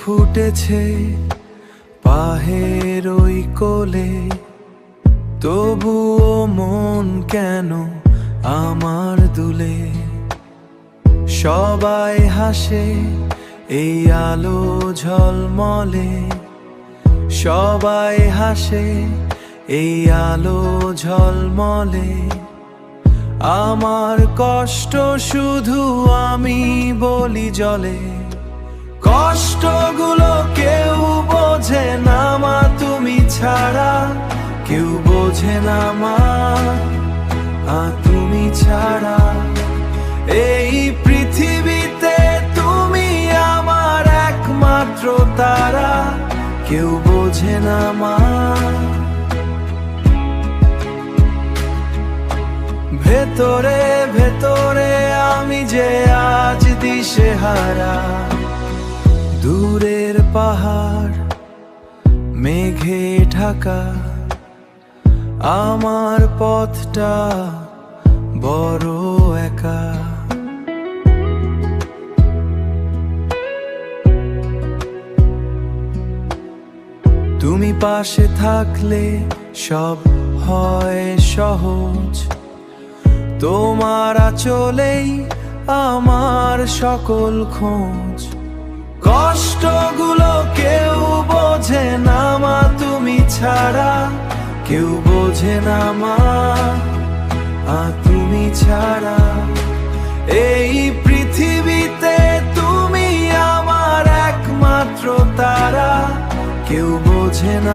ফুটেছে পাহের ওই কোলে, তবুও মন কেন আমার দুলে। সবাই হাসে এই আলো ঝলমলে, সবাই হাসে এই আলো ঝলমলে। আমার কষ্ট শুধু আমি বলি জলে, কষ্টগুলো কেউ বোঝে না মা তুমি ছাড়া, কেউ বোঝে না মা তুমি ছাড়া। এই পৃথিবীতে তুমি আমার একমাত্র তারা, কেউ বোঝে না মা। ভেতরে ভেতরে আমি যে আজ দিশেহারা, দূরের পাহাড় মেঘে ঢাকা, আমার পথটা বড় একা। তুমি পাশে থাকলে সব হয় সহজ, তোমার আঁচলেই আমার সকল খোঁজ। কষ্টগুলো কেউ বোঝে না মা তুমি ছাড়া, কেউ বোঝে না মা তুমি ছাড়া। এই পৃথিবীতে তুমি আমার একমাত্র তারা, কেউ বোঝে না।